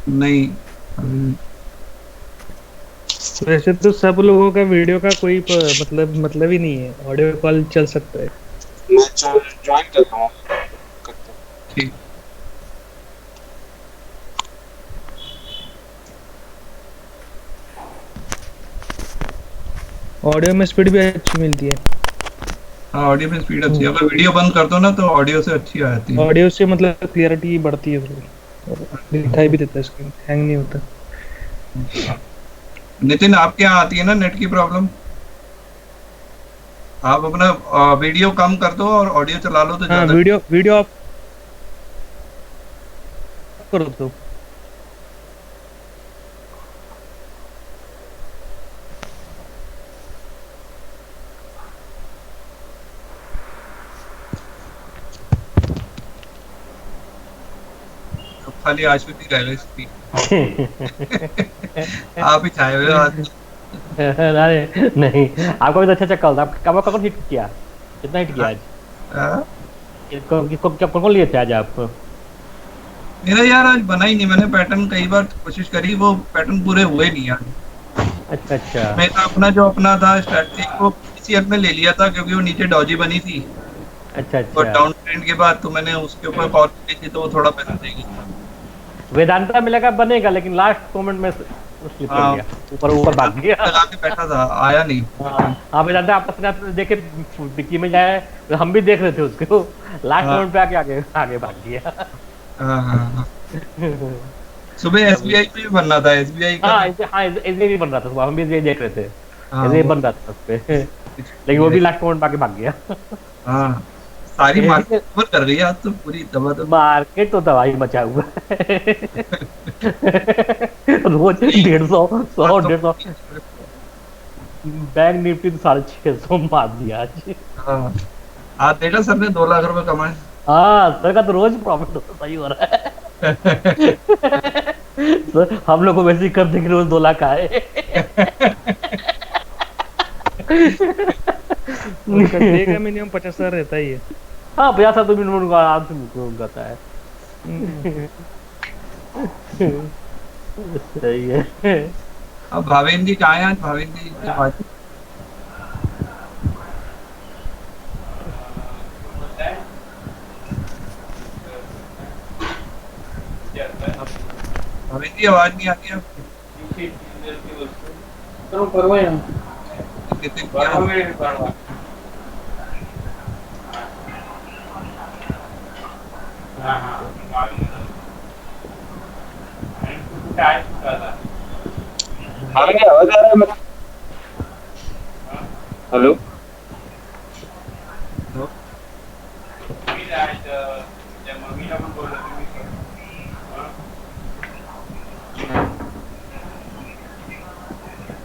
नहीं। वैसे तो सब लोगों का वीडियो का कोई मतलब ही नहीं है, ऑडियो कॉल चल सकता है। मैं ज्वाइन कर रहा हूँ, करता हूँ। ठीक। ऑडियो में स्पीड भी अच्छी मिलती है। हाँ, ऑडियो में स्पीड अच्छी है, अगर वीडियो बंद कर दो ना तो ऑडियो से अच्छी आ जाती है। ऑडियो से मतलब क्लियरिटी बढ़ती है थोड़ी, और दिखाई भी देता है, स्क्रीन हैंग नहीं होता। नितिन, आपके यहाँ आती है ना नेट की प्रॉब्लम? आप अपना वीडियो कम कर दो और ऑडियो चला लो तो हाँ, ज्यादा। वीडियो वीडियो ऑफ करो तो। अब खाली आशुति रह गई स्क्रीन। आप ही छाए हुए हो आज। अरे नहीं, आपका भी तो अच्छा चक्कर था। आपका कौन हिट किया, कितना हिट किया आज? हाँ, कौन कौन लिए थे आज आप? मेरा यार आज बना ही नहीं, मैंने पैटर्न कई बार कोशिश करी, वो पैटर्न पूरे हुए नहीं यार। अच्छा अच्छा। मेरा अपना जो अपना था स्ट्रैटेजी, वो पीसीएफ में ले लिया था क्योंकि वो नीचे डॉजी बनी थी, अच्छा और अच्छा। डाउन ट्रेंड के बाद तो मैंने उसके ऊपर कॉल की थी, तो वो थोड़ा पैसा देगी। वेदांता में लगा बनेगा, लेकिन लास्ट मोमेंट में स्लिप कर हाँ, गया, ऊपर ऊपर भाग गया। लगा के बैठा था, आया नहीं। हाँ वेदांता, आप अपने आप देखे डिक्की में जाए, तो हम भी देख रहे थे उसको, लास्ट हाँ मोमेंट पे आके आगे आगे भाग गया। हाँ हाँ हाँ। सुबह एसबीआई में भी बनना था, एसबीआई का हाँ तो। हाँ, ऐसे भी बन रहा था सुबह, हम भी ये देख रहे थे, हाँ ऐसे ही वो बन रहा था उस पे, लेकिन वो भी लास्ट मोमेंट पे आके भाग गया। हाँ, सारी मार्केट कवर कर गई आज तो पूरी दबा। मार्केट तो तबाही मचा हुआ है। रोज 150, 100, तो 150। बैंक निफ्टी तो 650 मार दिया आज। हाँ, आज देखा सर ने 2 लाख रुपए कमाए। हाँ सर का तो रोज प्रॉफिट होता, सही हो रहा है। सर हम लोग को वैसे ही कर देंगे, रोज 2 लाख आए। उसका डे का मिनिमम 50,000 रहता ही है। हाँ 50 तो मिनट आराम से मुझको जाता है। सही है। अब भावेन जी कहाँ हैं आज? भावेन जी की बात। अब भावेन जी आवाज नहीं आती आपकी। नितिन क्या? हाँ क्या आवाज आ रहा है मेरा? हेलो। तो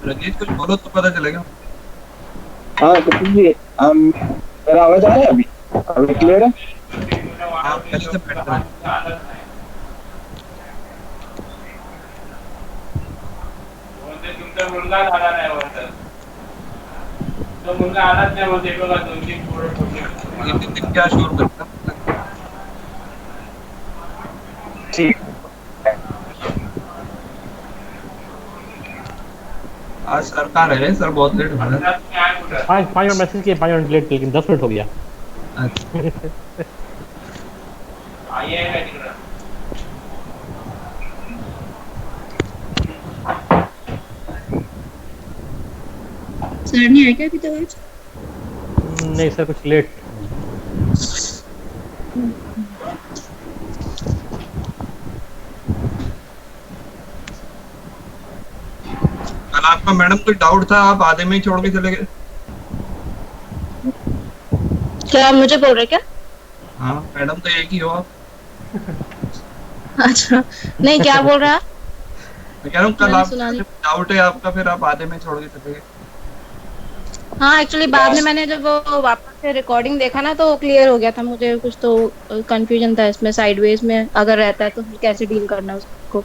रंजीत कुछ बोलो तो पता चलेगा। हाँ कपिल जी, मेरा आवाज आ रहा है अभी? अभी क्लियर है? हाँ, पहले से बेटर है। तुमचा मुलगा आला नाही वाटत, तो मुलगा आलाच नाही बोलते, बघा 2-3 पोरं ठोकले. ये नितिन क्या शोर करता है? ठीक। आज सर कहाँ रहे? सर बहुत लेट हो रहा है। 5 मिनट मैसेज किए, 5 मिनट लेट, लेकिन 10 मिनट हो गया। अच्छा, आई आहे का तिकडं? सर नहीं आए क्या अभी तक आज? नहीं सर, कुछ लेट। कल आपका मैडम कोई डाउट था, आप आधे में ही छोड़ के चले गए। क्या आप मुझे बोल रहे क्या? हाँ, मैडम तो एक ही हो आप। अच्छा, नहीं क्या बोल रहा? मैं कह रहा हूँ कल मैंने आप सुना नहीं। डाउट है आपका, फिर आप आधे में छोड़ के चले गए। हाँ एक्चुअली बाद में मैंने जब वो वापस से रिकॉर्डिंग देखा ना, तो क्लियर हो गया था मुझे, कुछ तो कंफ्यूजन था इसमें, साइडवेज में अगर रहता है तो फिर कैसे डील करना है उसको।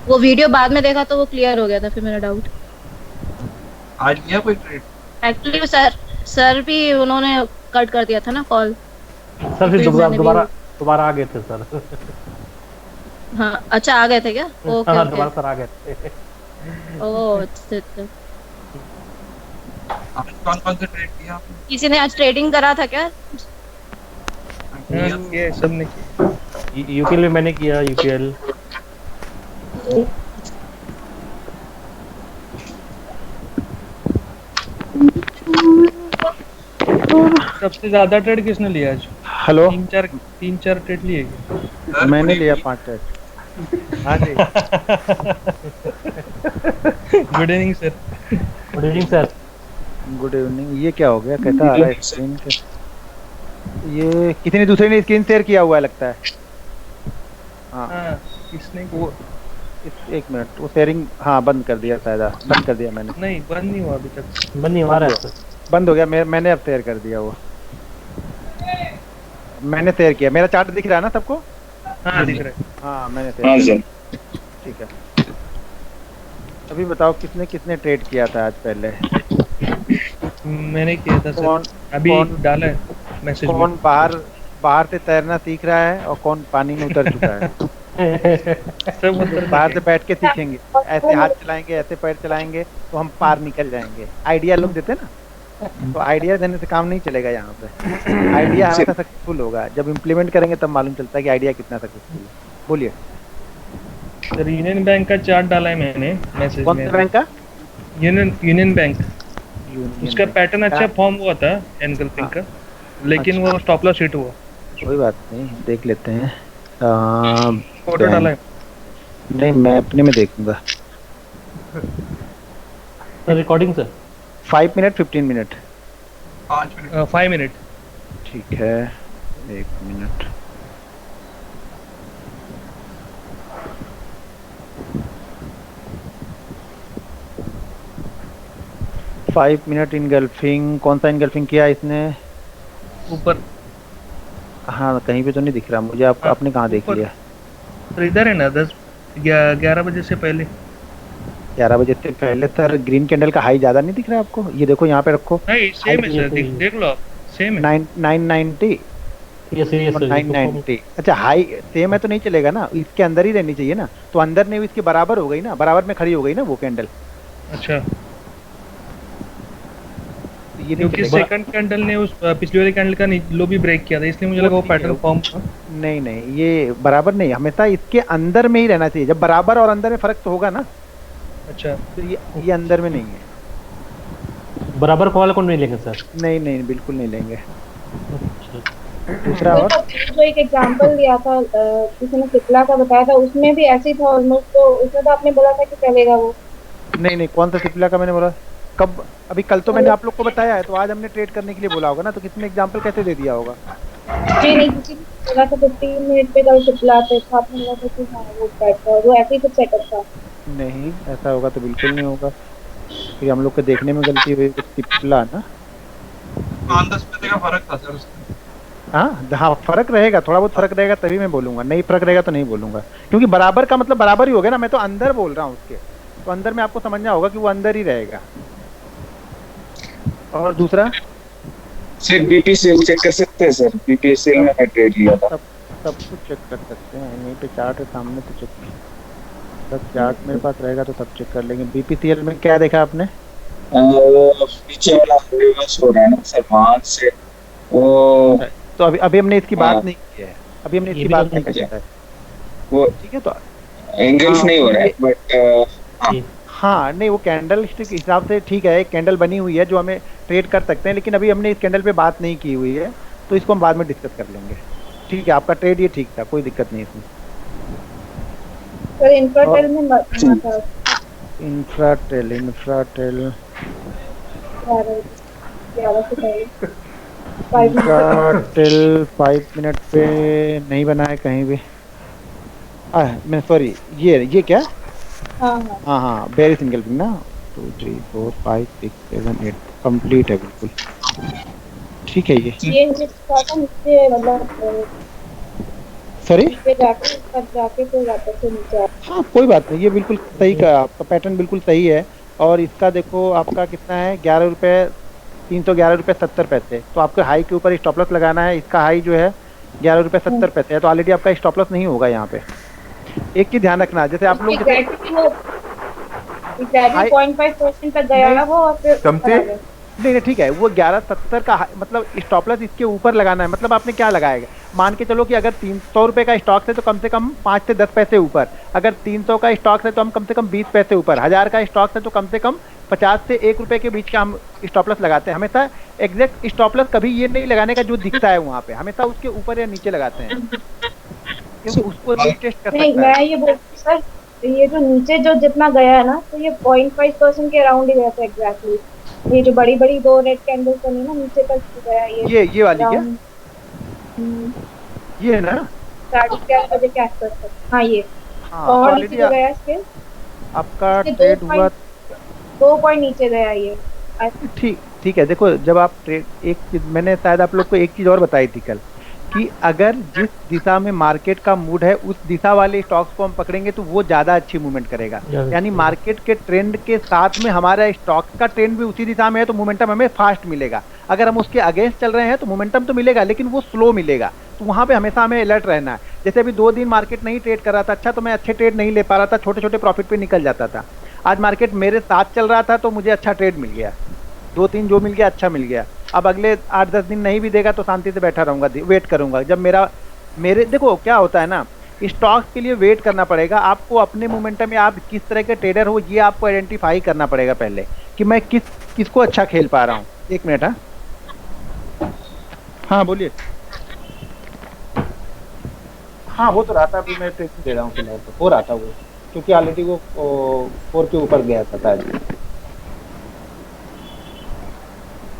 वो वीडियो बाद में देखा तो वो क्लियर हो गया था फिर मेरा डाउट। आज लिया कोई ट्रेड? एक्चुअली सर भी उन्होंने कट कर दिया था ना कॉल। सर फिर फिर मैंने भी दोबारा दोबारा आ गए थे सर। हाँ अच्छा आ गए थे क्या? ओके हाँ ओके। दोबारा सर आ गए थे। ओह अच्छा अच्छा। आज कौन कौन से ट्रेड किया आपने? किसी ने आज ट्रेडिंग करा था क्या? हाँ ये सबने किया। यूपीएल में मैंने किया, यूपीएल। सबसे ज्यादा ट्रेड किसने लिया आज? हेलो, तीन चार ट्रेड लिए क्या? सर, मैंने good लिया evening। 5 ट्रेड। हाँ जी। Good evening sir. Good evening sir. Good evening. ये क्या हो गया? कैसा आ रहा है स्क्रीन के? ये किसी ने दूसरे ने स्क्रीन शेयर किया हुआ है लगता है। हाँ हाँ किसने वो एक मिनट, वो शेयरिंग हाँ बंद कर दिया शायद। बंद कर दिया मैंने। नहीं बंद नहीं हुआ अभी तक। बंद नहीं हो रहा है सर। बंद हो गया। मैंने अब शेयर कर दिया वो। मैंने शेयर किया। मेरा चार्ट दिख रहा है ना सबको? हाँ दिख रहा है। हाँ मैंने हाँ शेयर सर। ठीक है। अभी बताओ किसने किसने ट्रेड किया था आज पहले? मैंने किया था सर। कौन अभी कौन डाला है मैसेज में। कौन बाहर से तैरना सीख रहा है और कौन पानी में उतर चुका है? सब उधर बाहर से बैठ के सीखेंगे। ऐसे हाथ चलाएंगे, ऐसे पैर चलाएंगे तो हम पार निकल जाएंगे। आइडिया लोग देते हैं ना, तो आइडिया देने से काम नहीं चलेगा यहाँ पे। आइडिया हमेशा सक्सेसफुल होगा, जब इम्प्लीमेंट करेंगे तब मालूम चलता है कि आइडिया कितना सक्सेसफुल है। बोलिए। सर यूनियन बैंक का चार्ट डाला है मैंने मैसेज कौन में। से बैंक का? Union bank. यूनियन उसका बैंक। पैटर्न अच्छा फॉर्म हुआ था एनगल्फिंग का, लेकिन वो स्टॉप लॉस हिट हुआ। कोई बात नहीं, देख लेते हैं। फोटो डाला है। नहीं, मैं अपने में देखूंगा। Sir recording sir. 5 minute 15 minute 5 minute. 5 minute. ठीक है, 1 मिनट। Five minute engulfing. कौन सा इनगल्फिंग किया इसने? ऊपर। हाँ कहीं पे तो नहीं दिख रहा मुझे। आपने कहाँ देख ऊपर। लिया? तो इधर है ना 11 बजे से पहले। 11 बजे से पहले सर ग्रीन कैंडल का हाई ज्यादा नहीं दिख रहा आपको? ये देखो यहाँ पे रखो। नहीं सेम है सर, देख लो आप सेम है। 990 ये सीरियस और 990। अच्छा हाई सेम है तो नहीं चलेगा ना, इसके अंदर ही रहनी चाहिए ना। तो अंदर नहीं, इसके बराबर हो गई ना, बराबर में खड़ी हो गई ना वो कैंडल। अच्छा ये नहीं क्योंकि चलेगा। सेकंड कैंडल ने उस पिछले वाले कैंडल का लो भी ब्रेक किया था, इसलिए मुझे लगा वो पैटर्न फॉर्म। नहीं नहीं, ये बराबर नहीं, हमेशा इसके अंदर में ही रहना चाहिए। जब बराबर और अंदर में फर्क तो होगा ना। अच्छा तो ये अंदर में नहीं है। बराबर कॉल कौन नहीं लेंगे सर? नहीं नहीं बिल्कुल नहीं लेंगे। दूसरा और जो एक एग्जांपल दिया था किसी ने सिप्ला का बताया था, उसमें भी ऐसे ही था ऑलमोस्ट। तो उसमें तो आपने बोला था कि चलेगा वो। नहीं नहीं, कौन सा सिप्ला का मैंने बोला? कब? अभी कल तो मैंने आप लोग को बताया है, तो आज हमने ट्रेड करने के लिए बोला होगा ना। तो किसी ने एग्जांपल कैसे दे दिया होगा? जी नहीं, किसी ने बोला था 15 मिनट पे कल सिप्ला पे था, आपने बोला था कि हाँ वो टाइप का, वो ऐसे ही कुछ सेटअप था। नहीं, ऐसा होगा तो बिल्कुल नहीं होगा। फिर हम लोग के देखने में गलती हुई। सिप्ला ना 5-10 पैसे का फर्क था सर उसमें। हाँ फर्क रहेगा, थोड़ा बहुत फर्क रहेगा तभी मैं बोलूंगा। नहीं फर्क रहेगा तो नहीं बोलूंगा, क्योंकि बराबर का मतलब बराबर ही हो गया ना। मैं तो अंदर बोल रहा हूँ उसके, तो अंदर में आपको समझना होगा कि वो अंदर ही रहेगा। और दूसरा सर बीपीसीएल चेक कर सकते हैं सर? बीपीसीएल में मैं ट्रेड लिया था। सब कुछ चेक कर सकते हैं। यहीं पे चार्ट है सामने, तो चेक सब चार्ट मेरे पास रहेगा तो सब चेक कर लेंगे। बीपीसीएल में क्या देखा आपने? वो पीछे वाला रिवर्स हो रहा है ना सर, वहां से वो तो अभी हमने इसकी हाँ। बात नहीं की है। अभी हमने ये इसकी भी बात तो नहीं ठीक की है। है। वो ठीक है, तो एंगल्स हाँ, नहीं हो रहा है बट हाँ नहीं, वो कैंडल स्टिक हिसाब से ठीक है। एक कैंडल बनी हुई है जो हमें ट्रेड कर सकते हैं, लेकिन अभी हमने इस कैंडल पे बात नहीं की हुई है, तो इसको हम बाद में डिस्कस कर लेंगे। ठीक है, आपका ट्रेड ये ठीक था, कोई दिक्कत नहीं इसमें। सर इंफ्राटेल में मरना था। इंफ्राटेल 11 से पहले 5 मिनट। इंफ्राटेल 5 मिनट पे नहीं बना है कहीं भी। मैं सॉरी, ये क्या? हाँ हाँ हाँ बेरी सिंगल पिंग ना। 2 3 4 5 6 7 8 कंप्लीट है बिल्कुल। ठीक है ये मुझे थोड़ा सा नीचे मतलब सॉरी। नीचे जाके तब जाके फिर वापस से नीचे आया। हाँ कोई बात नहीं, ये बिल्कुल सही का आपका पैटर्न बिल्कुल सही है। और इसका देखो आपका कितना है, 11 रुपये 311 रुपये 70 पैसे। तो आपको हाई के ऊपर स्टॉप लॉस लगाना है। इसका हाई जो है ₹11.70 है, तो ऑलरेडी आपका स्टॉप लॉस नहीं होगा यहाँ पे। एक चीज ध्यान रखना, जैसे आप लोग एग्जैक्टली 0.5% तक गया है वो, और फिर कम से नहीं ठीक है, वो 11.70 का मतलब स्टॉप लॉस इसके ऊपर लगाना है। मतलब आपने क्या लगाएगा, मान के चलो कि अगर 300 रुपए का स्टॉक है तो कम से कम 5 से 10 पैसे ऊपर, अगर 300 का स्टॉक है तो हम कम से कम 20 पैसे ऊपर, 1000 का स्टॉक है तो कम से कम 50 से 1 रुपए के बीच का हम स्टॉप लॉस लगाते हैं। हमेशा एग्जैक्ट स्टॉप लॉस कभी ये नहीं लगाने का जो दिखता है वहाँ पे, हमेशा उसके ऊपर या नीचे लगाते हैं, क्योंकि उसको रीटेस्ट कर नहीं, सकता है। मैं ये बोलती सर, ये जो नीचे जो जितना गया है ना, तो ये 0.5% के अराउंड ही गया था एग्जैक्टली। ये जो बड़ी बड़ी 2 रेड कैंडल्स बनी ना, नीचे तक गया ये वाली क्या? ये है ना 11:30 बजे कैश कर सकते। हाँ ये हाँ, और तो नीचे जो गया इसके आपका ट्रेड हुआ 2 पॉइंट नीचे गया ये। ठीक है। देखो, जब आप ट्रेड, एक चीज मैंने शायद आप लोग को एक चीज और बताई थी कल, कि अगर जिस दिशा में मार्केट का मूड है उस दिशा वाले स्टॉक्स को हम पकड़ेंगे तो वो ज्यादा अच्छी मूवमेंट करेगा। यानी मार्केट के ट्रेंड के साथ में हमारा स्टॉक का ट्रेंड भी उसी दिशा में है तो मोमेंटम हमें फास्ट मिलेगा। अगर हम उसके अगेंस्ट चल रहे हैं तो मोमेंटम तो मिलेगा लेकिन वो स्लो मिलेगा, तो वहाँ पे हमेशा हमें अलर्ट रहना है। जैसे अभी 2 दिन मार्केट नहीं ट्रेड कर रहा था अच्छा, तो मैं अच्छे ट्रेड नहीं ले पा रहा था, छोटे छोटे प्रॉफिट पे निकल जाता था। आज मार्केट मेरे साथ चल रहा था तो मुझे अच्छा ट्रेड मिल गया, 2-3 जो मिल गया अच्छा मिल गया। अब अगले 8-10 दिन नहीं भी देगा तो शांति से बैठा रहूंगा, वेट करूंगा। जब मेरे देखो क्या होता है ना, स्टॉक्स के लिए वेट करना पड़ेगा आपको। अपने मोमेंटम में आप किस तरह के ट्रेडर हो ये आपको आइडेंटिफाई करना पड़ेगा पहले, कि मैं किसको अच्छा खेल पा रहा हूँ। 1 मिनट। हाँ बोलिए। हाँ हो तो रहा था, अभी मैं ट्रेनिंग दे रहा हूँ फिलहाल, तो हो रहा था वो, क्योंकि ऑलरेडी वो 4 के ऊपर गया था शायद।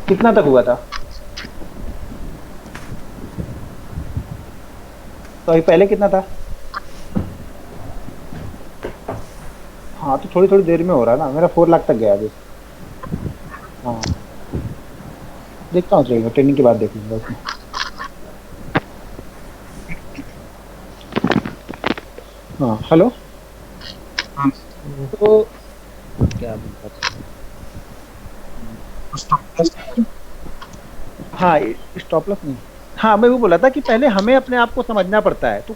कितना तक हुआ था? तो अभी पहले कितना था? हाँ तो थोड़ी थोड़ी देर में हो रहा है ना, मेरा 4 लाख तक गया अभी। हाँ देखता हूँ, चलेगा ट्रेनिंग के बाद देख लूंगा उसमें। हाँ हेलो। हाँ। तो क्या हाँ स्टॉप लॉस नहीं, हाँ मैं वो बोला था कि पहले हमें अपने आप को समझना पड़ता है। तो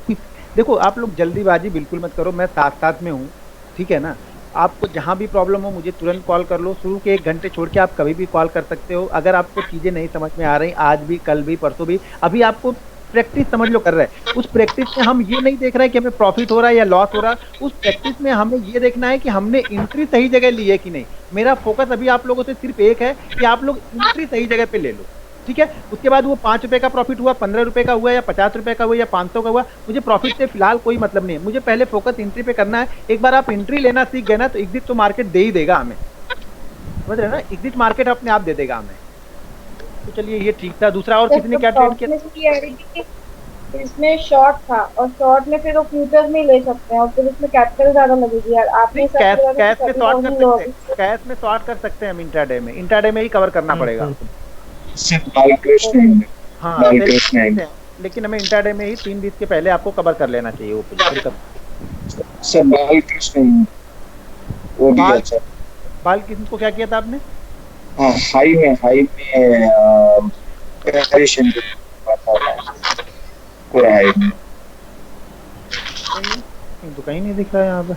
देखो आप लोग जल्दीबाजी बिल्कुल मत करो, मैं साथ साथ में हूँ, ठीक है ना। आपको जहाँ भी प्रॉब्लम हो मुझे तुरंत कॉल कर लो, शुरू के 1 घंटे छोड़ के आप कभी भी कॉल कर सकते हो। अगर आपको चीज़ें नहीं समझ में आ रही, आज भी, कल भी, परसों भी, अभी आपको प्रैक्टिस समझ लो कर रहे हैं, उस प्रैक्टिस में हम ये नहीं देख रहे हैं कि हमें प्रॉफिट हो रहा है या लॉस हो रहा है। उस प्रैक्टिस में हमें ये देखना है कि हमने एंट्री सही जगह ली है कि नहीं। मेरा फोकस अभी आप लोगों से सिर्फ एक है कि आप लोग एंट्री सही जगह पे ले लो, ठीक है। उसके बाद वो 5 रुपए का प्रॉफिट हुआ, 15 रुपए का हुआ, या 50 रुपए का हुआ, या 500 का हुआ, मुझे प्रॉफिट से फिलहाल कोई मतलब नहीं है। मुझे पहले फोकस एंट्री पे करना है। एक बार आप एंट्री लेना सीख गए ना तो एग्जिट तो मार्केट दे ही देगा हमें, समझ रहे ना, एग्जिट मार्केट अपने आप दे देगा हमें। तो चलिए ये ठीक था। दूसरा और किसी ने क्या ट्रेड किया? इसमें शॉर्ट था, और शॉर्ट में फिर वो फ्यूचर में ले सकते हैं, और फिर इसमें कैपिटल ज्यादा लगेगी यार। आपने कैश में शॉर्ट कर सकते हैं, कैश में शॉर्ट कर सकते हैं हम इंट्राडे में, इंट्राडे में ही कवर करना पड़ेगा। हाँ लेकिन हमें इंट्राडे में ही 3:20 के पहले आपको कवर कर लेना चाहिए वो बाल किसको क्या किया था आपने? हाँ हाई में पूरा हाई में तो कहीं नहीं दिख रहा है यहाँ पे,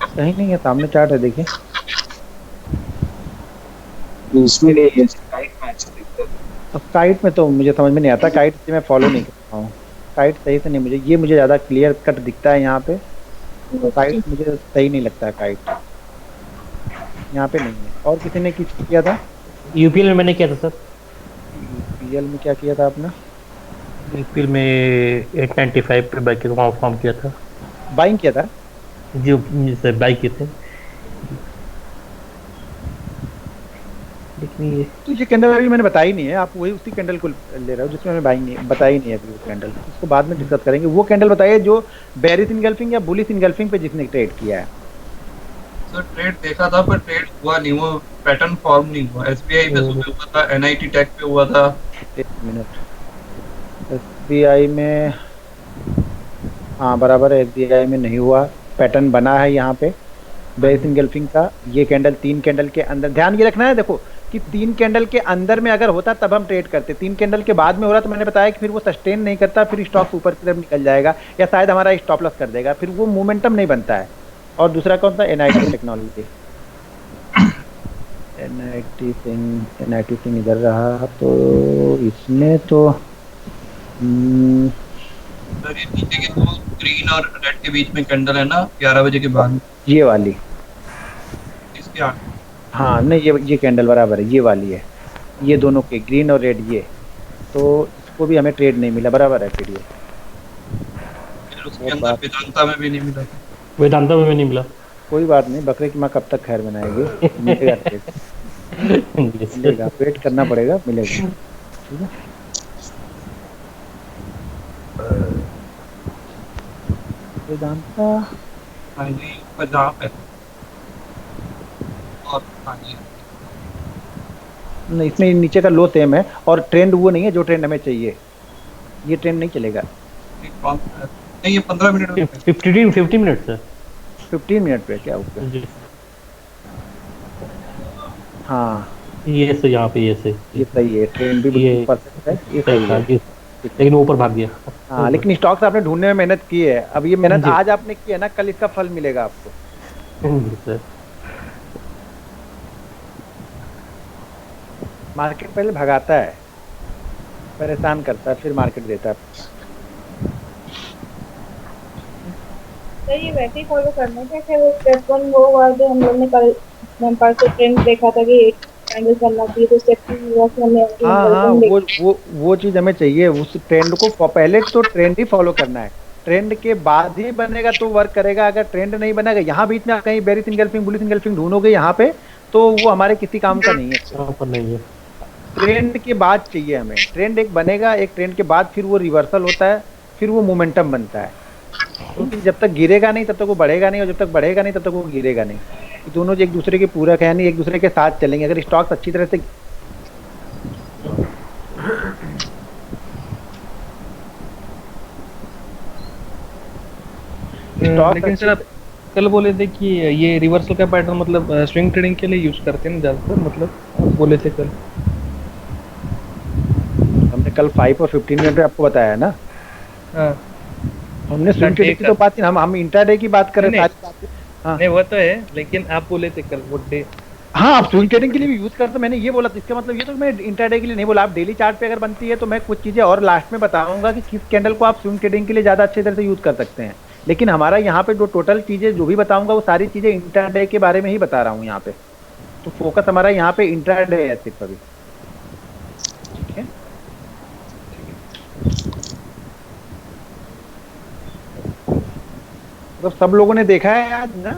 कहीं नहीं है, सामने चार्ट है देखिए। उसमें नहीं है, काइट में अच्छा दिखता है। अब काइट में तो मुझे समझ में नहीं आता, काइट से मैं फॉलो नहीं करता हूँ, काइट सही से नहीं, मुझे ज़्यादा क्लियर कट दिखता है यहाँ पे। काइट मुझे सही नहीं लगता है, काइट यहाँ पे नहीं है। और किसी ने किया था? यूपीएल में मैंने किया था सर। यूपीएल में क्या किया था आपने? यूपीएल में 895 पे बाइक फॉर्म किया था। बाइंग किया था जी सर, बाइक किए थे। लेकिन ये तो ये कैंडल अभी मैंने बताई नहीं है, आप वही उसी कैंडल को ले रहे हो जिसमें मैंने बाइंग नहीं बताई नहीं है अभी। वो कैंडल इसको बाद में डिस्कस करेंगे। वो कैंडल बताइए जो बेरिश इनगल्फिंग या बुलिश इनगल्फिंग पे जिसने ट्रेड किया है। सर ट्रेड देखा था पर ट्रेड हुआ नहीं, वो पैटर्न फॉर्म नहीं हुआ। एसबीआई पे सुबह हुआ था, एनआईटी टेक पे हुआ था। 1 मिनट, एसबीआई में हाँ बराबर है, एसबीआई में नहीं हुआ, पैटर्न बना है यहाँ पे बेरिश इनगल्फिंग का। ये कैंडल 3 कैंडल के अंदर ध्यान ये रखना है देखो कि 3 कैंडल के अंदर में अगर होता तब हम ट्रेड करते, 3 कैंडल के बाद में हो रहा तो मैंने बताया कि फिर वो सस्टेन नहीं करता, फिर स्टॉक ऊपर की तरफ निकल जाएगा या शायद हमारा स्टॉप लॉस कर देगा, फिर वो मोमेंटम नहीं बनता है। और दूसरा कौन सा, एनआईटी टेक्नोलॉजी, एनआईटी सिंह इधर रहा, तो इसमें तो सर ये नीचे के दो ग्रीन और रेड के बीच में कैंडल है ना 11 बजे के बाद, ये वाली, इसके आगे हाँ नहीं ये कैंडल बराबर है, ये वाली है, ये दोनों के ग्रीन और रेड, ये तो इसको भी हमें ट्रेड नहीं मिला, बराबर है फिर ये। फिर उसके अंदर वेदांता में भी नहीं मिला। वेदांता में भी नहीं मिला। कोई बात नहीं, बकरे की माँ कब तक खैर बनाएगी, मिलेगा ट्रेड, मिलेगा, वेट करना पड़ेगा, मिलेगा, ठीक है। वेदांता हाँ जी ऊपर जहाँ पे और हाँ जी नहीं, इसमें नीचे का लो सेम है और ट्रेंड वो नहीं है जो ट्रेंड हमें चाहिए, ये ट्रेंड नहीं चलेगा। नहीं ये 15 मिनट में 50 मिनट सर, 15 मिनट पे क्या होगा, जी हाँ ये से यहाँ पे ये से ये सही है, ट्रेंड भी ये परफेक्ट है, ये सही सही था है। जी, लेकिन वो ऊपर भाग गया। हाँ लेकिन स्टॉक्स आपने ढूंढने में मेहनत की है, अब ये मेहनत जी। आज आपने की है ना, कल इसका फल मिलेगा आपको। जी सर। मार्केट पहले भगाता है, परेशान करता है, फिर मार्केट देता है। तो ये वैसे ही फॉलो करना है क्या, वो स्टेप 1 वो हुआ जो हम लोग ने कल परसों ट्रेंड देखा था कि कैंडल करना चाहिए, तो स्टेप 2 हुआ कि हमने हाँ वो चीज हमें चाहिए, उस ट्रेंड को पहले तो ट्रेंड ही फॉलो करना है, ट्रेंड के बाद ही बनेगा तो वर्क करेगा, अगर ट्रेंड नहीं बनेगा, यहाँ बीच में कहीं बेरिश इंगल्फिंग बुलिश इंगल्फिंग ढूंढोगे यहाँ पे, तो वो हमारे किसी काम का नहीं है। यहाँ पर नहीं है, ट्रेंड के बाद चाहिए हमें, ट्रेंड एक बनेगा, एक ट्रेंड के बाद फिर वो रिवर्सल होता है, फिर वो मोमेंटम बनता है, क्योंकि जब तक गिरेगा नहीं तब तक वो बढ़ेगा नहीं, और जब तक बढ़ेगा नहीं तब तक वो गिरेगा नहीं, दोनों एक दूसरे के पूरक है, नहीं एक दूसरे के साथ चलेंगे। अगर स्टॉक्स अच्छी तरह से लेकिन सर आप कल बोले थे कि ये रिवर्सल का पैटर्न मतलब स्विंग ट्रेडिंग के लिए यूज करते हैं ना ज्यादातर, मतलब आप बोले थे कल। हमने कल 5 और 15 मिनट में आपको बताया है ना। हाँ हमने स्विंग ट्रेडिंग की तो बात नहीं, हम इंट्राडे की बात कर रहे हैं। हाँ नहीं वो तो है, लेकिन आप बोले थे कल वो डे। हाँ आप स्विंग ट्रेडिंग के लिए भी यूज करते, मैंने ये बोला, इसका मतलब ये तो मैं इंट्राडे के लिए नहीं बोला। आप डेली चार्ट पे अगर बनती है तो मैं कुछ चीजें और लास्ट में बताऊंगा कि किस कैंडल को आप स्विंग ट्रेडिंग के लिए ज्यादा अच्छी तरह से यूज कर सकते हैं, लेकिन हमारा यहाँ पे जो टोटल चीजें जो भी बताऊंगा वो सारी चीजें इंट्राडे के बारे में ही बता रहा हूँ यहाँ पे, तो फोकस हमारा यहाँ पे इंट्राडे है सिर्फ अभी, ठीक है। तो सब लोगों ने देखा है आज ना?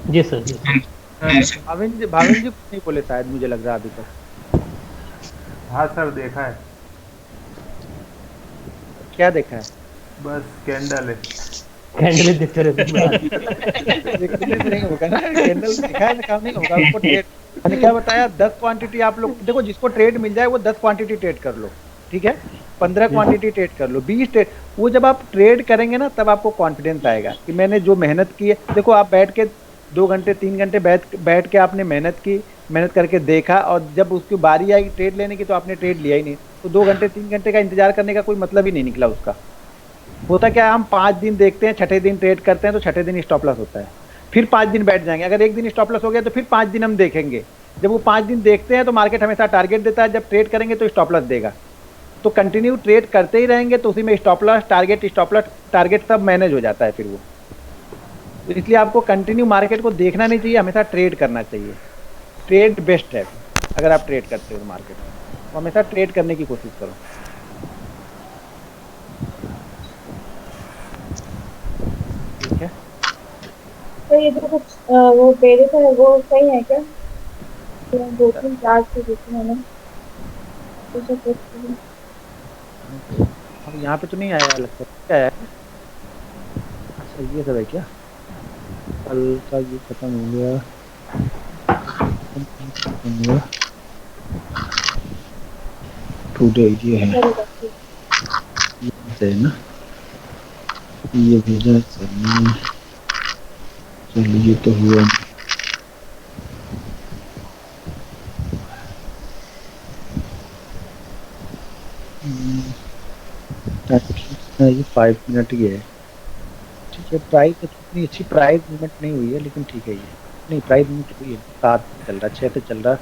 जी सर, जी भाविन जी नहीं बोले शायद, मुझे लग रहा है अभी तक। हाँ सर देखा है। क्या देखा है? बस कैंडल है, कैंडल देखते रहते देखने से नहीं होगा ना, कैंडल दिखाए ना काम नहीं होगा। उसको ट्रेड मैंने क्या बताया, 10 क्वांटिटी आप लोग देखो, जिसको ट्रेड मिल जाए वो 10 क्वांटिटी ट्रेड कर लो, ठीक है, 15 क्वांटिटी ट्रेड कर लो, 20 ट्रेड, वो जब आप ट्रेड करेंगे ना तब आपको कॉन्फिडेंस आएगा कि मैंने जो मेहनत की है। देखो आप बैठ के 2 घंटे 3 घंटे बैठ के आपने मेहनत की, मेहनत करके देखा, और जब उसकी बारी आई ट्रेड लेने की तो आपने ट्रेड लिया ही नहीं, तो 2 घंटे 3 घंटे का इंतजार करने का कोई मतलब ही नहीं निकला उसका। होता क्या, हम 5 दिन देखते हैं, छठे दिन ट्रेड करते हैं, तो छठे दिन स्टॉप लॉस होता है, फिर 5 दिन बैठ जाएंगे, अगर एक दिन स्टॉप लॉस हो गया तो फिर 5 दिन हम देखेंगे। जब वो 5 दिन देखते हैं तो मार्केट हमेशा टारगेट देता है, जब ट्रेड करेंगे तो स्टॉप लॉस देगा, तो कंटिन्यू ट्रेड करते ही रहेंगे, तो उसी में स्टॉप लॉस टारगेट सब मैनेज हो जाता है फिर वो। तो इसलिए आपको कंटिन्यू मार्केट को देखना नहीं चाहिए, हमेशा ट्रेड करना चाहिए। ट्रेड बेस्ट है, अगर आप ट्रेड करते हो मार्केट में तो हमेशा ट्रेड करने की कोशिश करो, ठीक है। तो ये जो कुछ वो पेरे थे वो सही है क्या? 2-3 चार्ट से देखे मैंने, तो सब कुछ अब यहाँ पे तो नहीं आया लगता, क्या है? अच्छा ये सब है क्या? कल का ये खत्म हो गया, टुडे ये है, ये ना, ये भेजा है सर ने, चलिए तो हुआ, ये 5 मिनट ही है। ठीक है, प्राइस इतनी अच्छी प्राइस मूवमेंट नहीं हुई है, लेकिन ठीक है ये। नहीं, प्राइस मूवमेंट हुई है, 7 चल रहा, 6 से चल रहा,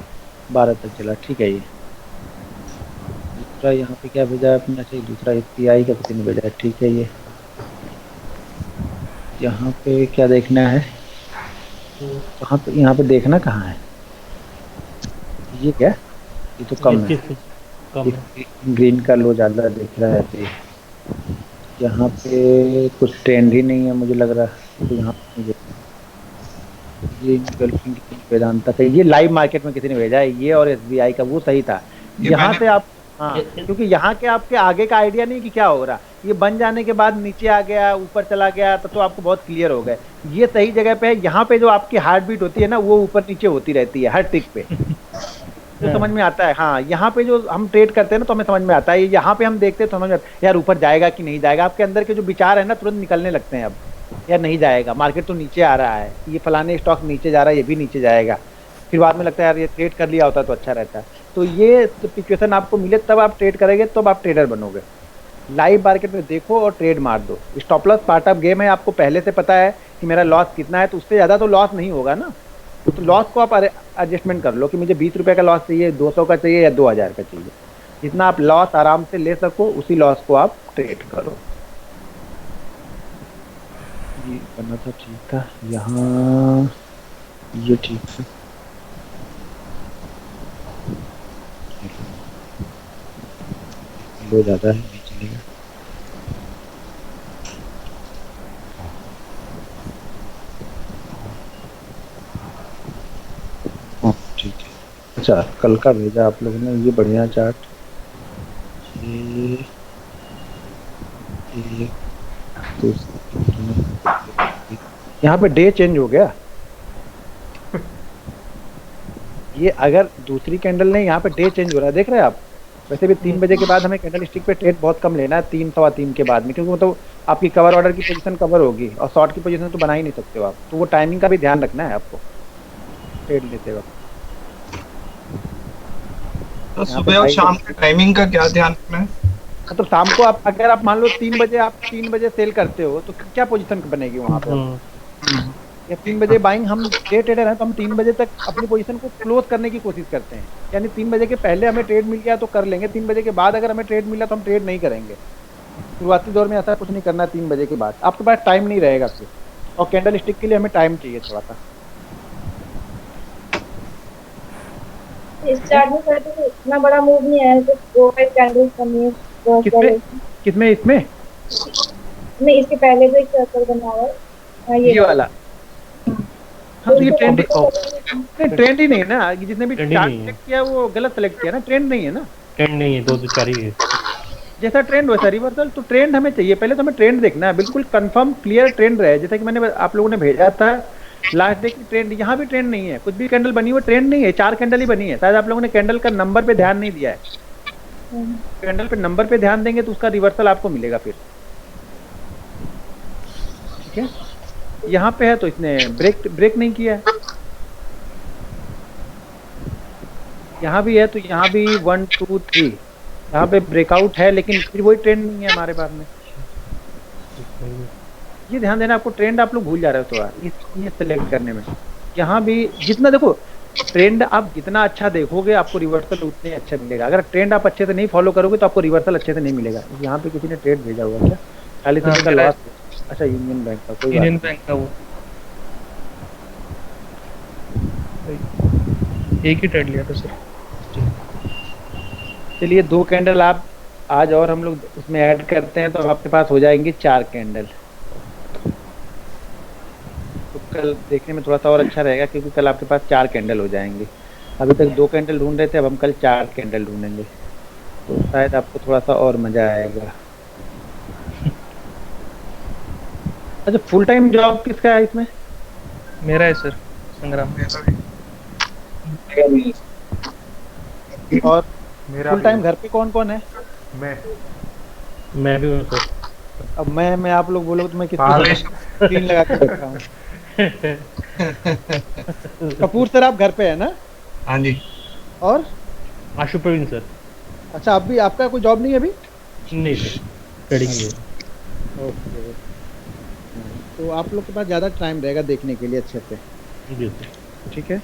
12 तक चला, ठीक है ये। दूसरा यहाँ पे क्या भेजा है आपने? अच्छा, ये दूसरा SBI का किसी ने भेजा है, ठीक है ये। यहाँ पे क्या देखना है? कहाँ पे? यहाँ पे देखना कहाँ है? ये क्या? ये तो कम है, कम है। ग्रीन का लो ज़्यादा दिख रहा है। तो यहाँ पे कुछ ट्रेंड ही नहीं है मुझे लग रहा है। तो यहाँ पे ये गल्फिंग वेदांता का ये लाइव मार्केट में किसी ने भेजा है, ये और SBI का वो सही था। ये यहाँ मैंने- से आप, हाँ, क्योंकि यहाँ के आपके आगे का आइडिया नहीं कि क्या हो रहा। ये बन जाने के बाद नीचे आ गया, ऊपर चला गया, तो आपको बहुत क्लियर हो गए। ये सही जगह पे है। यहाँ पे जो आपकी हार्ट बीट होती है ना, वो ऊपर नीचे होती रहती है हर टिक पे, तो समझ में आता है। हाँ, यहाँ पे जो हम ट्रेड करते हैं ना, तो हमें समझ में आता है। यहाँ पे हम देखते हैं तो समझ में आता है यार ऊपर जाएगा कि नहीं जाएगा। आपके अंदर के जो विचार है ना, तुरंत निकलने लगते हैं। अब यार नहीं जाएगा, मार्केट तो नीचे आ रहा है, ये फलाने स्टॉक नीचे जा रहा है, ये भी नीचे जाएगा। फिर बाद में लगता है यार ये ट्रेड कर लिया होता तो अच्छा रहता। तो ये सिचुएशन आपको मिले तब आप ट्रेड करेंगे, तब आप ट्रेडर बनोगे। लाइव मार्केट में देखो और ट्रेड मार दो। Stop loss part of game है, आपको पहले से पता है कि मेरा लॉस कितना है, तो उससे ज़्यादा तो लॉस नहीं होगा ना। तो लॉस को आप एडजस्टमेंट कर लो कि मुझे 20 रुपये का लॉस चाहिए, 200 का चाहिए या 2000 का चाहिए। जितना आप लॉस आराम से ले सको, उसी लॉस को आप ट्रेड करो। ये करना था, ठीक था। यहाँ ये ठीक है, लो ज़्यादा है, नहीं चलेगा। हाँ ठीक है। अच्छा, कल का भेजा आप लोगों ने, ये बढ़िया चार्ट। ये तो यहाँ पे डे चेंज हो गया। ये अगर दूसरी कैंडल नहीं, यहाँ पे डे चेंज हो रहा है, देख रहे हैं आप। वैसे भी 3 बजे के बाद हमें कैंडल स्टिक पे ट्रेड बहुत कम लेना है, 3 सवा 3 के बाद में, क्योंकि मतलब आपकी कवर ऑर्डर की पोजीशन कवर होगी और शॉर्ट की पोजीशन तो बना ही नहीं सकते हो आप। तो वो टाइमिंग का भी ध्यान रखना है आपको ट्रेड लेते वक्त। तो सुबह और शाम के टाइमिंग का क्या ध्यान रखना है? मतलब शाम को आप, अगर आप मान लो 3 बजे, आप 3 बजे सेल करते हो, तो क्या पोजीशन बनेगी वहाँ पे? या 3 बजे बाइंग, हम डे ट्रेडर हैं तो हम 3 बजे तक अपनी पोजीशन को क्लोज करने की कोशिश करते हैं। यानी 3 बजे के पहले हमें ट्रेड मिल गया तो कर लेंगे, 3 बजे के बाद अगर हमें ट्रेड मिला तो हम ट्रेड नहीं करेंगे। शुरुआती दौर में ऐसा कुछ नहीं करना है। 3 बजे के बाद आपके पास टाइम नहीं रहेगा फिर, और कैंडल स्टिक के लिए हमें टाइम चाहिए थोड़ा सा। इस चार्ट में सर तो इतना बड़ा मूव नहीं आया, तो 4-5 कैंडल्स बनी है। किसमें? इसमें नहीं, इसके पहले भी एक सर्कल बना हुआ है। हाँ, ये वाला। हाँ, तो ये ट्रेंड ट्रेंड ही नहीं है ना। जिसने भी चार्ट सेलेक्ट किया वो गलत सेलेक्ट किया ना, ट्रेंड नहीं है ना। ट्रेंड नहीं है, 2-4 ही है। जैसा ट्रेंड वैसा रिवर्सल। तो ट्रेंड हमें चाहिए, पहले तो हमें ट्रेंड देखना है, बिल्कुल कंफर्म क्लियर ट्रेंड रहे। जैसा कि मैंने आप लोगों ने भेजा था लास्ट डे की ट्रेंड, यहाँ भी ट्रेंड नहीं है। कुछ भी कैंडल बनी हुई ट्रेंड नहीं है, 4 कैंडल ही बनी है। शायद आप लोगों ने कैंडल का नंबर पे ध्यान नहीं दिया है। कैंडल पे नंबर पे ध्यान देंगे तो उसका रिवर्सल आपको मिलेगा फिर। ठीक है, यहाँ पे है तो इसने ब्रेक नहीं किया है। यहाँ भी है तो यहाँ भी 1 2 3 यहाँ पे ब्रेकआउट है, लेकिन फिर वही ट्रेंड नहीं है हमारे पास में। ये ध्यान देना, आपको ट्रेंड आप लोग भूल जा रहे हो थोड़ा ये सिलेक्ट करने में। यहाँ भी जितना देखो ट्रेंड, आप जितना अच्छा देखोगे आपको रिवर्सल उतने अच्छा मिलेगा। अगर ट्रेंड आप अच्छे से नहीं फॉलो करोगे तो आपको रिवर्सल अच्छे से नहीं मिलेगा। यहाँ पे किसी ने ट्रेड भेजा हुआ क्या? 40 का लॉस। अच्छा, यूनियन बैंक का, कोई यूनियन बैंक का वो एक ही ट्रेड लिया था सर। चलिए 2 कैंडल आप आज और हम लोग उसमें ऐड करते हैं, तो आपके पास हो जाएंगे 4 कैंडल। तो कल देखने में थोड़ा सा और अच्छा रहेगा, क्योंकि कल आपके पास 4 कैंडल हो जाएंगे। अभी तक 2 कैंडल ढूंढ रहे थे, अब हम कल 4 कैंडल ढूंढेंगे, तो शायद आपको थोड़ा सा और मजा आएगा। अच्छा, फुल टाइम जॉब किसका है इसमें? मेरा है सर, संग्राम। और मेरा फुल टाइम घर पे कौन कौन है? मैं भी हूँ सर। अब मैं आप लोग बोलोगे तो मैं किसको तीन लगा के बैठा हूँ। कपूर सर आप घर पे है ना? हाँ जी। और आशु प्रवीण सर। अच्छा, अभी आपका कोई जॉब नहीं है अभी? नहीं ट्रेडिंग ही है। ओके, तो आप लोग के पास ज़्यादा टाइम रहेगा देखने के लिए अच्छे से। जी ठीक है,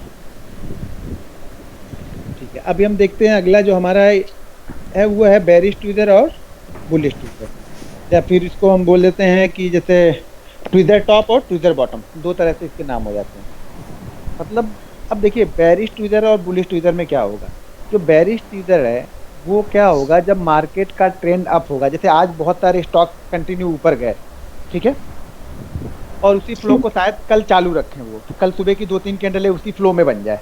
ठीक है। अभी हम देखते हैं अगला जो हमारा है वो है बेरिश ट्विज़र और बुलिश ट्विज़र, या फिर इसको हम बोल देते हैं कि जैसे ट्विज़र टॉप और ट्विज़र बॉटम, दो तरह से इसके नाम हो जाते हैं। मतलब अब देखिए बेरिश ट्विज़र और बुलिश ट्विज़र में क्या होगा। जो बेरिश ट्विज़र है वो क्या होगा, जब मार्केट का ट्रेंड अप होगा, जैसे आज बहुत सारे स्टॉक कंटिन्यू ऊपर गए, ठीक है, और उसी फ्लो को शायद कल चालू रखें, वो कल सुबह की 2-3 कैंडलें उसी फ्लो में बन जाए,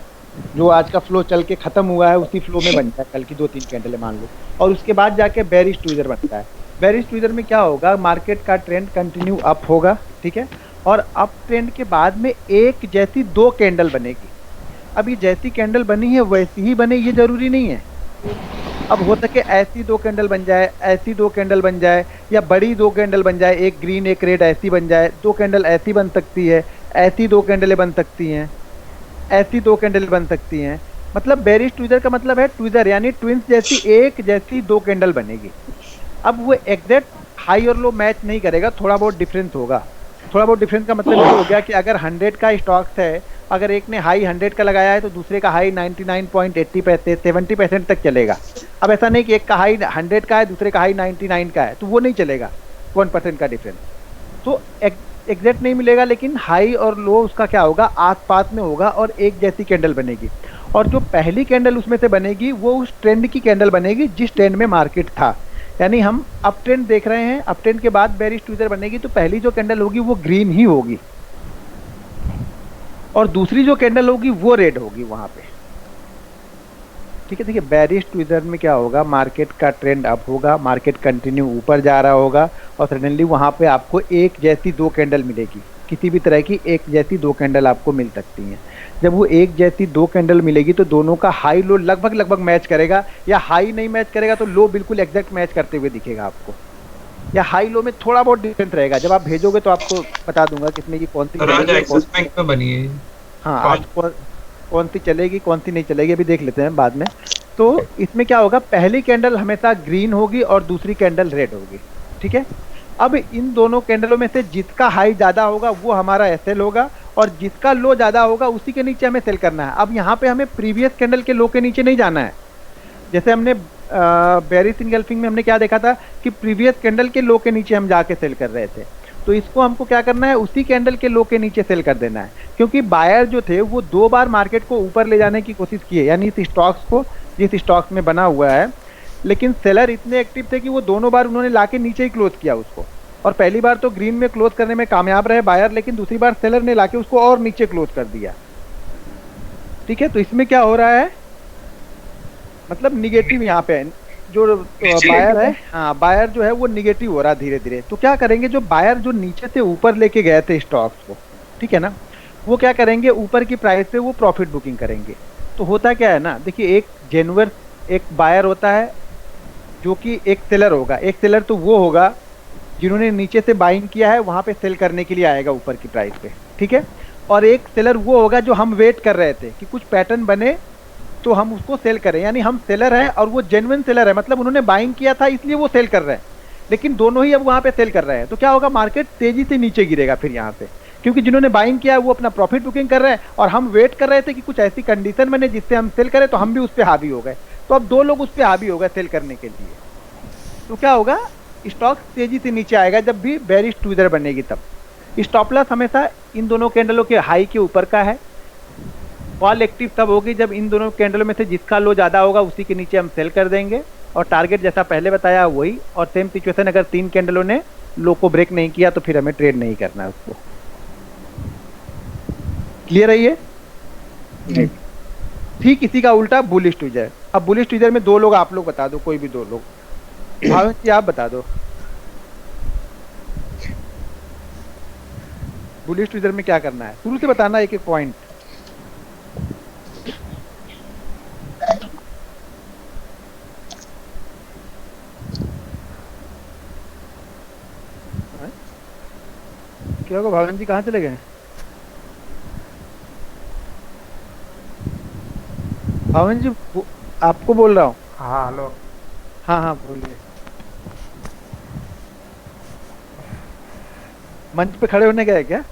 जो आज का फ्लो चल के खत्म हुआ है उसी फ्लो में बन जाए कल की 2-3 कैंडलें मान लो, और उसके बाद जाके बेरिश ट्विज़र बनता है। बेरिश ट्विज़र में क्या होगा, मार्केट का ट्रेंड कंटिन्यू अप होगा, ठीक है, और अप ट्रेंड के बाद में एक जैसी 2 कैंडल बनेगी। अब ये जैसी कैंडल बनी है वैसी ही बने ये जरूरी नहीं है। अब हो सके ऐसी 2 कैंडल बन जाए, ऐसी 2 कैंडल बन जाए, या बड़ी 2 कैंडल बन जाए, एक ग्रीन एक रेड ऐसी बन जाए, 2 कैंडल ऐसी बन सकती है, ऐसी 2 कैंडलें बन सकती हैं, ऐसी 2 कैंडल बन सकती हैं। मतलब बेरिश ट्विज़र का मतलब है ट्विज़र यानी ट्विंस जैसी एक जैसी 2 कैंडल बनेगी। अब वो एग्जैक्ट हाई और लो मैच नहीं करेगा, थोड़ा बहुत डिफरेंस होगा। थोड़ा बहुत डिफरेंस का मतलब ये हो गया कि अगर 100 का स्टॉक्स है, अगर एक ने हाई 100 का लगाया है तो दूसरे का हाई 99.80 पैसे 70% तक चलेगा। अब ऐसा नहीं कि एक का हाई 100 का है दूसरे का हाई 99 का है, तो वो नहीं चलेगा 1% का डिफरेंस, तो एग्जैक्ट नहीं मिलेगा, लेकिन हाई और लो उसका क्या होगा, आसपास में होगा और एक जैसी कैंडल बनेगी। और जो पहली कैंडल उसमें से बनेगी वो उस ट्रेंड की कैंडल बनेगी जिस ट्रेंड में मार्केट था। यानी हम अप ट्रेंड देख रहे हैं, अप ट्रेंड के बाद बेरिश ट्विज़र बनेगी तो पहली जो कैंडल होगी वो ग्रीन ही होगी और दूसरी जो कैंडल होगी वो रेड होगी वहां पे। ठीक है, देखिए बेरिश ट्विज़र में क्या होगा, मार्केट का ट्रेंड अप होगा, मार्केट कंटिन्यू ऊपर जा रहा होगा और सडनली वहां पे आपको एक जैसी 2 कैंडल मिलेगी, किसी भी तरह की एक जैसी 2 कैंडल आपको मिल सकती हैं। जब वो एक जैसी 2 कैंडल मिलेगी तो दोनों का हाई लो लगभग मैच करेगा, या हाई नहीं मैच करेगा तो लो बिल्कुल एग्जैक्ट मैच करते हुए दिखेगा आपको, या हाई लो में थोड़ा बहुत डिफरेंस रहेगा। जब आप भेजोगे तो आपको बता दूंगा किसमें की कौन सी एक्सिस बैंक में बनी है। हाँ, आज कौन सी चलेगी कौन सी नहीं चलेगी अभी देख लेते हैं बाद में। तो इसमें क्या होगा, पहली कैंडल हमेशा ग्रीन होगी और दूसरी कैंडल रेड होगी। ठीक है, अब इन दोनों कैंडलों में से जिसका हाई ज़्यादा होगा वो हमारा एसएल होगा और जिसका लो ज़्यादा होगा उसी के नीचे हमें सेल करना है। अब यहाँ पे हमें प्रीवियस कैंडल के लो के नीचे नहीं जाना है। जैसे हमने बेरिश इनगल्फिंग में हमने क्या देखा था कि प्रीवियस कैंडल के लो के नीचे हम जाके सेल कर रहे थे, तो इसको हमको क्या करना है, उसी कैंडल के लो के नीचे सेल कर देना है। क्योंकि बायर जो थे वो 2 बार मार्केट को ऊपर ले जाने की कोशिश की है, यानी इस स्टॉक्स को जिस स्टॉक्स में बना हुआ है, लेकिन सेलर इतने एक्टिव थे कि वो दोनों बार उन्होंने लाके नीचे ही क्लोज किया उसको। और पहली बार तो ग्रीन में क्लोज करने में कामयाब रहे बायर, लेकिन दूसरी बार सेलर ने लाके उसको और नीचे क्लोज कर दिया। ठीक है, तो इसमें क्या हो रहा है, मतलब निगेटिव यहाँ पे जो बायर है, हाँ बायर जो है वो निगेटिव हो रहा है धीरे धीरे। तो क्या करेंगे, जो बायर जो नीचे से ऊपर लेके गए थे स्टॉक्स को, ठीक है ना, वो क्या करेंगे, ऊपर की प्राइस पे वो प्रॉफिट बुकिंग करेंगे। तो होता क्या है ना, देखिए एक जेन्युइन एक बायर होता है जो कि एक सेलर होगा। एक सेलर तो वो होगा जिन्होंने नीचे से बाइंग किया है, वहां पे सेल करने के लिए आएगा ऊपर की प्राइस पे। ठीक है, और एक सेलर वो होगा जो हम वेट कर रहे थे कि कुछ पैटर्न बने तो हम उसको सेल करें, यानी हम सेलर हैं और वो जेन्युइन सेलर है, मतलब उन्होंने बाइंग किया था इसलिए वो सेल कर रहे हैं, लेकिन दोनों ही अब वहां पे सेल कर रहे हैं। तो क्या होगा, मार्केट तेजी से नीचे गिरेगा फिर यहाँ से, क्योंकि जिन्होंने बाइंग किया है वो अपना प्रॉफिट बुकिंग कर रहे हैं और हम वेट कर रहे थे कि कुछ ऐसी कंडीशन बने जिससे हम सेल करें, तो हम भी उस पर हावी हो गए। तो अब 2 लोग उस पर हावी हो गए सेल करने के लिए। तो क्या होगा, स्टॉक तेजी से नीचे आएगा जब भी बेरिश ट्विज़र बनेगी। तब स्टॉप लॉस हमेशा इन दोनों कैंडलों के हाई के ऊपर का है। कॉल एक्टिव तब होगी जब इन दोनों कैंडलों में से जिसका लो ज़्यादा होगा उसी के नीचे हम सेल कर देंगे, और टारगेट जैसा पहले बताया वही। और सेम सिचुएशन अगर 3 कैंडलों ने लो को ब्रेक नहीं किया तो फिर हमें ट्रेड नहीं करना है उसको। क्लियर है ये? ठीक इसी का उल्टा बुलिश ट्विज़र। अब बुलिश ट्विज़र में 2 लोग आप लोग बता दो, कोई भी 2 लोग, भावेश जी आप बता दो बुलिश ट्विज़र में क्या करना है, शुरू से बताना एक एक पॉइंट। क्या होगा, भावन जी कहाँ चले गए? भावन जी आपको बोल रहा हूँ। हाँ हेलो। हाँ हाँ बोलिए। मंच पे खड़े होने गए क्या?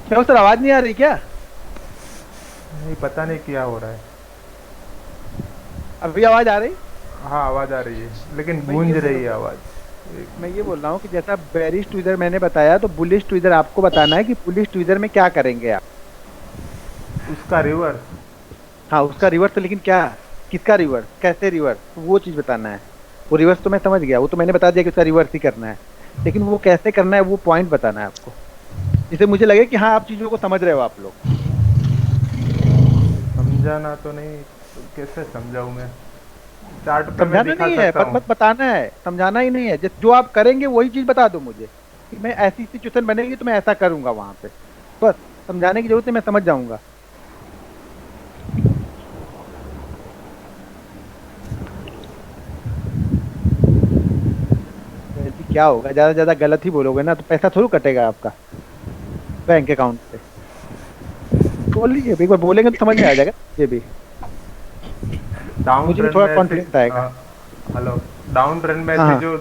क्यों सर, आवाज नहीं आ रही क्या? नहीं, पता नहीं क्या हो रहा है। अभी आवाज आ रही? हाँ, आवाज आ रही है, लेकिन मैं गूंज ये रही है आवाज। मैं ये बोल रहा हूँ कि जैसा बेरिश ट्विजर मैंने बताया, तो बुलिश ट्विजर आपको बताना है कि बुलिश ट्विजर में क्या करेंगे आप। उसका रिवर्स। हाँ उसका रिवर्स, तो लेकिन क्या, किसका रिवर्स, कैसे रिवर्स, वो चीज बताना है। वो रिवर्स तो मैं समझ गया, वो तो मैंने बता दिया कि उसका रिवर्स ही करना है, लेकिन वो कैसे करना है वो पॉइंट बताना है आपको, जिससे मुझे लगे कि हाँ आप चीजों को समझ रहे हो आप लोग। समझाना तो नहीं, तो कैसे समझाऊं मैं? चार्ट पे मैं समझाना दिखा नहीं है, सकता बस हूँ। बताना है, समझाना ही नहीं है। जो आप करेंगे वही चीज बता दो मुझे कि मैं ऐसी सिचुएशन बनेगी तो मैं ऐसा करूंगा वहां पे, बस समझाने की जरूरत है, मैं समझ जाऊंगा। तो ऐसी क्या होगा, ज्यादा से ज्यादा गलत ही बोलोगे ना तो पैसा थोड़ा कटेगा आपका बैंक अकाउंट से। बोल लीजिए, एक बार बोलेंगे तो समझ में आ जाएगा मुझे भी, डाउन मुझे भी ट्रेंड थोड़ा में कॉन्फिडेंस आएगा। हेलो, डाउन ट्रेंड में हाँ ऐसी हाँ, जो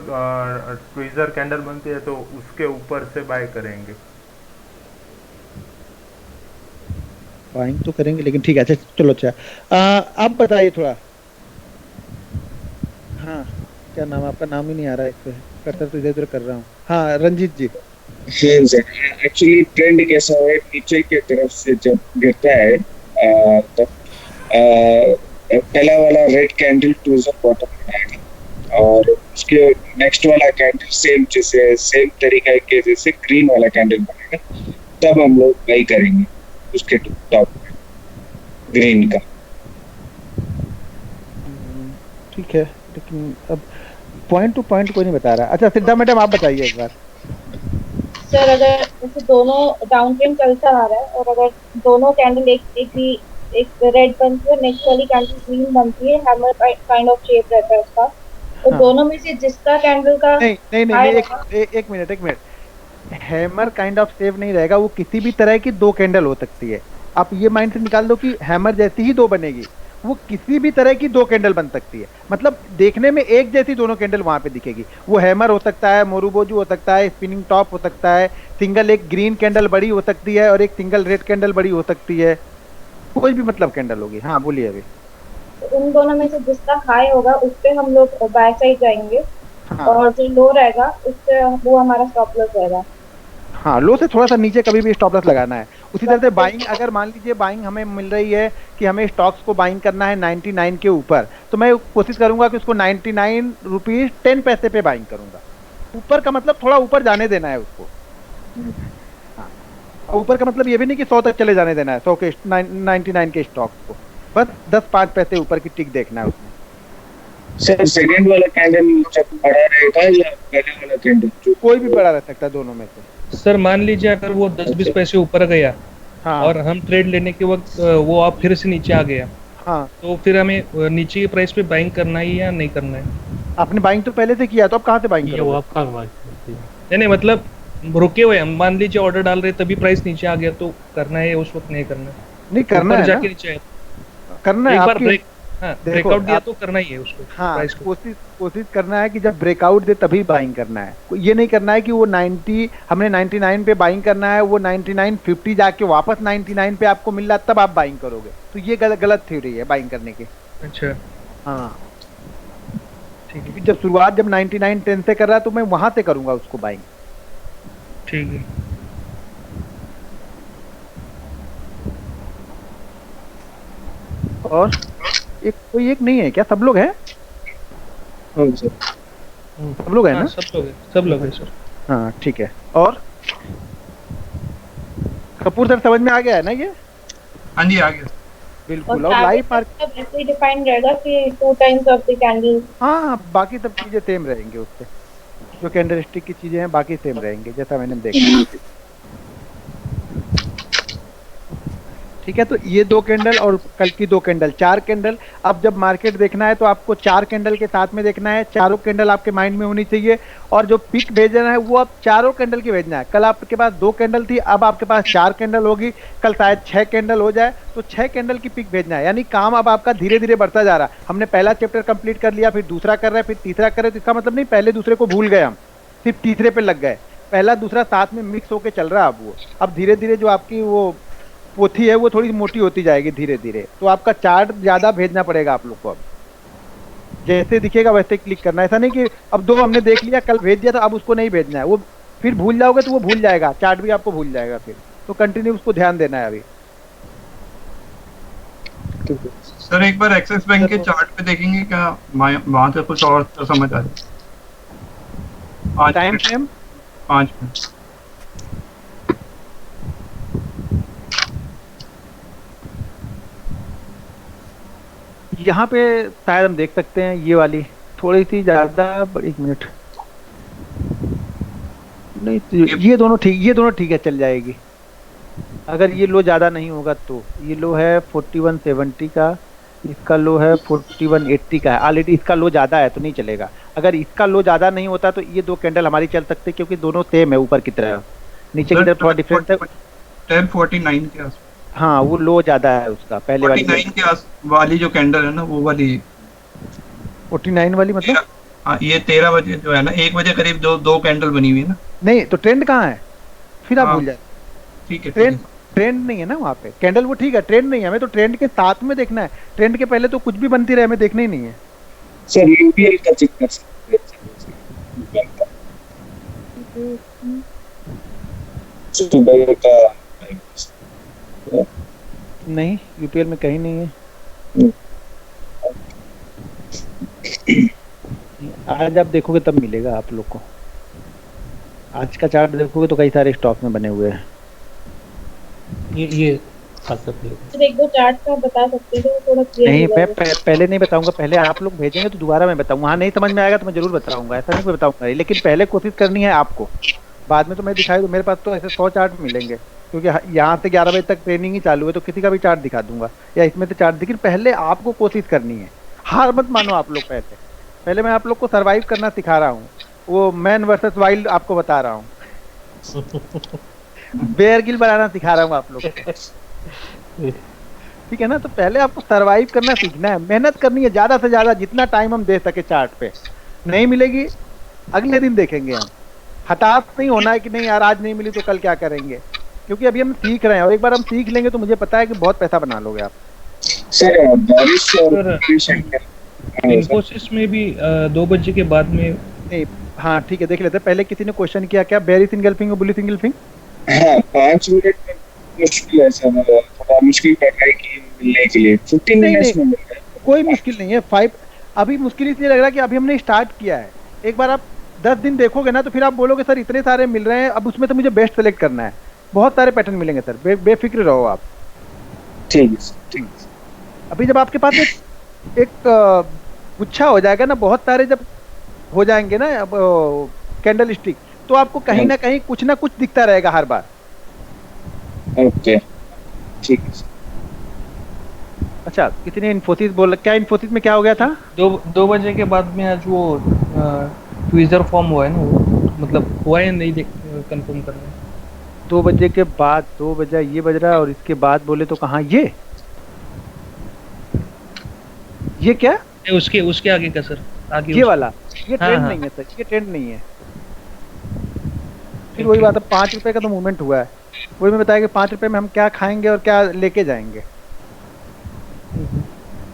ट्विजर कैंडल बनती है तो उसके ऊपर से बाय करेंगे। बाइंग तो करेंगे, लेकिन ठीक है, अच्छा चलो। अच्छा आप बताइए थोड़ा। हाँ, क्या नाम, आपका नाम ही नहीं आ रहा है इस पे, कर्सर तो इधर उधर कर रहा हूँ। हाँ रंजीत जी। हाँ सर, एक्चुअली ट्रेंड कैसा है, नीचे की तरफ से जब गिरता है तब पहला वाला रेड कैंडल ट्विजर बॉटम बनाएगा, और उसके नेक्स्ट वाला कैंडल सेम, जैसे सेम तरीका के जैसे ग्रीन वाला कैंडल बनेगा, तब हम लोग बाई करेंगे उसके टॉप में ग्रीन का। ठीक है, लेकिन अब पॉइंट टू पॉइंट कोई नहीं बता रहा। अच्छा सिद्धा मैडम आप बताइए एक बार। सर अगर जैसे दोनों डाउन ट्रेंड चलता आ रहा है और अगर दोनों कैंडल एक रेड बनती है, नेक्स्ट वाली कैंडल ग्रीन बनती है, हैमर काइंड ऑफ शेप रहता है उसका, तो हाँ, दोनों में से जिसका कैंडल का नहीं नहीं नहीं, हाई नहीं रहेगा। एक मिनट एक minute. Hammer kind of save नहीं रहेगा, वो किसी भी तरह की दो कैंडल हो सकती है। आप ये माइंड से निकाल दो कि हैमर जैसी ही दो बनेगी, वो किसी भी तरह की दो कैंडल बन सकती है, मतलब देखने में एक जैसी दोनों कैंडल वहां पे दिखेगी। वो हैमर हो सकता है, मोरूबोजू हो सकता है, स्पिनिंग टॉप हो सकता है, सिंगल एक ग्रीन कैंडल बड़ी हो सकती है और एक सिंगल रेड कैंडल बड़ी हो सकती है, कोई भी मतलब कैंडल होगी। हाँ बोलिए अभी। तो उन दोनों में से जिसका हाई होगा उस पे हम लोग बाय साइड जाएंगे, हाँ और जो लो रहेगा उस पे वो हमारा स्टॉप लॉस रहेगा। हाँ, लो से थोड़ा सा नीचे कभी भी स्टॉप लॉस लगाना है। उसी तरह से बाइंग, अगर मान लीजिए बाइंग हमें मिल रही है कि हमें स्टॉक्स को बाइंग करना है 99 के ऊपर, तो मैं कोशिश करूंगा कि उसको 99 रुपीज 10 पैसे पे बाइंग करूंगा। ऊपर का मतलब थोड़ा ऊपर जाने देना है उसको। हाँ, और ऊपर का मतलब ये भी नहीं कि 100 तक चले जाने देना है, 100 के 99 के स्टॉक्स को, बस 10-5 पैसे ऊपर की टिक देखना है उसमें। सर सेकंड वाला कैंडल जब बड़ा रहेगा या पहले वाला कैंडल? जो कोई भी बड़ा रह सकता है दोनों में से। सर मान लीजिए अगर वो 10-20 पैसे ऊपर गया हाँ और हम ट्रेड लेने के वक्त वो आप फिर से नीचे आ गया, हाँ, तो फिर हमें नीचे के प्राइस पे बाइंग करना है या नहीं करना है? आपने बाइंग तो पहले से किया, तो आप कहाँ से बाइंग ये वो करोगे? आपका बात है। नहीं नहीं, मतलब रुके हुए हम, मान लीजिए ऑर्डर डाल रहे तभी प्राइस नीचे आ गया, तो करना है उस वक्त नहीं करना है? नहीं करना ऊपर है जाके ना, नीचे आया करना है एक बार आपकी। ब्रेक, हाँ देखो, ब्रेकआउट दिया आप- तो करना ही है उसको, हाँ, प्राइस को। कोशिश करना है कि जब ब्रेकआउट दे तभी बाइंग करना है। ये नहीं करना है कि वो 90 हमने 99 पे बाइंग करना है, वो 99.50 जाके वापस 99 पे आपको मिल रहा तब आप बाइंग करोगे, तो ये गलत थ्योरी है बाइंग करने की। अच्छा हाँ, ठीक है, क्योंकि जब शुरुआत जब 99.10 से कर रहा है तो मैं वहां से करूंगा उसको बाइंग। ठीक है। और एक कोई एक नहीं है क्या, सब लोग हैं? हाँ सर। सब लोग हैं हाँ ना? सब लोग हैं सर। हाँ ठीक है। और कपूर सर समझ में आ गया है ना ये? हाँ जी, आ गया। बिल्कुल। और लाइव मार्केट, सब ऐसे ही डिफाइन रहेगा कि 2 टाइम्स ऑफ द कैंडल। हाँ बाकी सब चीजें सेम रहेंगी उससे, जो कैंडलस्टिक की चीजें हैं बाकी सेम रहेंगे जैसा मैंने देखा। ठीक है, तो ये 2 कैंडल और कल की 2 कैंडल, 4 कैंडल। अब जब मार्केट देखना है तो आपको 4 कैंडल के साथ में देखना है, चारों कैंडल आपके माइंड में होनी चाहिए। और जो पिक भेजना है वो अब चारों कैंडल की भेजना है। कल आपके पास 2 कैंडल थी, अब आपके पास 4 कैंडल होगी, कल शायद 6 कैंडल हो जाए, तो 6 कैंडल की पिक भेजना है। यानी काम अब आपका धीरे धीरे बढ़ता जा रहा है। हमने पहला चैप्टर कंप्लीट कर लिया, फिर दूसरा कर रहे हैं, फिर तीसरा कर रहे हैं, तो इसका मतलब नहीं पहले दूसरे को भूल गए हम, सिर्फ तीसरे पे लग गए। पहला दूसरा साथ में मिक्स होके चल रहा है अब वो। अब धीरे धीरे जो आपकी वो पोथी है वो थोड़ी मोटी होती जाएगी धीरे धीरे, तो आपका चार्ट ज्यादा भेजना पड़ेगा आप लोग को। अब जैसे दिखेगा वैसे क्लिक करना है। ऐसा नहीं कि अब 2 हमने देख लिया, कल भेज दिया तो अब उसको नहीं भेजना है, वो फिर भूल जाओगे तो वो भूल जाएगा, चार्ट भी आपको भूल जाएगा फिर। तो कंटिन्यू उसको ध्यान देना है अभी। सर एक बार एक्सिस बैंक के चार्ट पे देखेंगे क्या, वहां से कुछ और तो समझ आ जाए। Time frame 5 minute. यहाँ पे शायद हम देख सकते हैं ये वाली थोड़ी सी ज्यादा, 1 मिनट नहीं तो ये दोनों ठीक है, चल जाएगी। अगर ये लो ज्यादा नहीं होगा तो ये लो है 4170 का, इसका लो है 4180 का है। ऑलरेडी इसका लो ज्यादा है तो नहीं चलेगा। अगर इसका लो ज्यादा नहीं होता तो ये 2 कैंडल हमारी चल सकते, क्योंकि दोनों सेम है, ऊपर की तरफ, नीचे की तरफ थोड़ा डिफरेंट है। 1049 के आसपास। हाँ वो लो ज्यादा है उसका, पहले वाली 49 के आस वाली जो कैंडल है ना वो वाली 49 वाली मतलब। हाँ ये 13 बजे जो है ना, 1 बजे करीब जो 2 कैंडल बनी हुई है ना। नहीं तो ट्रेंड कहाँ है फिर, आप हाँ, भूल जाए। ठीक है ट्रेंड नहीं है ना वहाँ पे, कैंडल वो ठीक है, ट्रेंड नहीं है, हमें तो ट्रेंड के साथ में देखना है। ट्रेंड के पहले तो कुछ भी बनती रहे, हमें देखना ही नहीं है। सर यूपीएल का चेक कर सकते हैं। सुबह का नहीं, यूपीएल में कहीं नहीं है। आज आप देखोगे तब मिलेगा आप लोग को। आज का चार्ट देखोगे तो कई सारे स्टॉक में बने हुए हैं। ये खासा clear है। सर एक दो चार्ट का बता सकते हैं तो थोड़ा क्लियर नहीं हो मैं जाएगा। पहले नहीं बताऊंगा, पहले आप लोग भेजेंगे तो दोबारा मैं बताऊंगा। वहाँ नहीं समझ में आएगा तो मैं जरूर बताऊंगा, ऐसा नहीं बताऊंगा, लेकिन पहले कोशिश करनी है आपको। बाद में तो मैं दिखाई, तो मेरे पास तो ऐसे 100 चार्ट मिलेंगे, क्योंकि यहाँ से 11 बजे तक ट्रेनिंग ही चालू है, तो किसी का भी चार्ट दिखा दूंगा या इसमें से चार्ट। लेकिन पहले आपको कोशिश करनी है, हार मत मानो आप लोग। पहले मैं आप लोग को सर्वाइव करना सिखा रहा हूँ, वो मैन वर्सेस वाइल्ड आपको बता रहा हूँ। बेयर गिल बनाना सिखा रहा हूँ आप लोग को, ठीक है ना। तो पहले आपको सरवाइव करना सीखना है, मेहनत करनी है ज्यादा से ज्यादा, जितना टाइम हम दे सके चार्ट पे। नहीं मिलेगी अगले दिन देखेंगे हम। हताश नहीं होना है कि नहीं यार आज नहीं मिली तो कल क्या करेंगे, क्योंकि अभी हम सीख रहे हैं, और एक बार हम सीख लेंगे तो मुझे पता है कि बहुत पैसा बना लोगे आप। सर बारिश और इन्फोसिस में भी 2 बजे के बाद में। नहीं हाँ ठीक है, देख लेते हैं। पहले किसी ने क्वेश्चन किया क्या, बेरिश इंगल्फिंग और बुलिश इंगल्फिंग? हाँ 5 मिनट में मुश्किल है सर, थोड़ा मुश्किल पड़ रहा है कि मिलने के लिए। 15 मिनट्स में मिल रहा है। कोई मुश्किल नहीं है। 5 अभी मुश्किल इसलिए लग रहा है कि अभी हमने स्टार्ट किया है। एक बार आप 10 दिन देखोगे ना तो फिर आप बोलोगे सर इतने सारे मिल रहे हैं, अब उसमें तो मुझे बेस्ट सेलेक्ट करना है। बहुत सारे पैटर्न मिलेंगे सर, बेफिक्र रहो आप। ठीक है ठीक है। अभी जब आपके पास एक गुच्छा हो जाएगा ना, बहुत सारे जब हो जाएंगे ना कैंडल स्टिक, तो आपको कहीं ना कहीं कुछ ना कुछ दिखता रहेगा हर बार। ओके ठीक है। अच्छा किसी ने इन्फोसिस बोला, क्या इन्फोसिस में क्या हो गया था? 2 बजे के बाद में आज वो ट्वीजर फॉर्म हुआ है ना, वो मतलब हुआ है नहीं, कंफर्म कर रहे हैं। 2 बजे के बाद, 2 बजे ये बज रहा है, और इसके बाद बोले तो कहाँ ये क्या उसके आगे का सर, आगे ये वाला, ये ट्रेंड हाँ। नहीं है सर, ये ट्रेंड नहीं है। फिर वही बात है, 5 रुपए का तो मूवमेंट हुआ है। वही मैं बताया कि 5 रुपए में हम क्या खाएंगे और क्या लेके जाएंगे।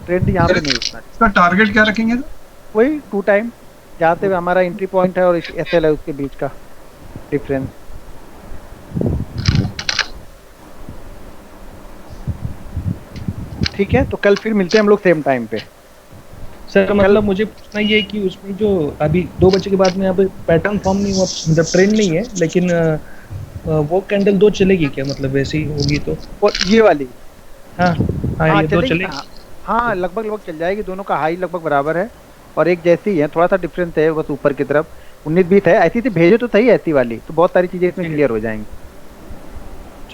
ट्रेंड यहाँ पे नहीं उठना। इसका टारगेट क्या रखेंगे? वही 2 टाइम, जहाँ से हमारा एंट्री पॉइंट है और एसएल है उसके बीच का डिफरेंस। ठीक है, तो कल फिर मिलते हैं हम लोग सेम टाइम पे। सर मतलब मुझे पूछना ये है कि उसमें जो अभी 2 बजे के बाद में यहाँ पे पैटर्न फॉर्म नहीं हुआ, मतलब ट्रेंड नहीं है, लेकिन वो कैंडल 2 चलेगी क्या, मतलब वैसी होगी तो? और ये वाली हाँ ये 2 चलेगी। हाँ लगभग चल जाएगी, दोनों का हाई लगभग बराबर है और एक जैसी ही है, थोड़ा सा डिफरेंस है बस ऊपर की तरफ 19-20 है। ऐसी से भेजो तो सही, ऐसी वाली तो बहुत सारी चीजें इसमें क्लियर हो जाएंगी।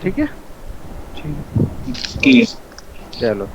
ठीक है। की। चलो।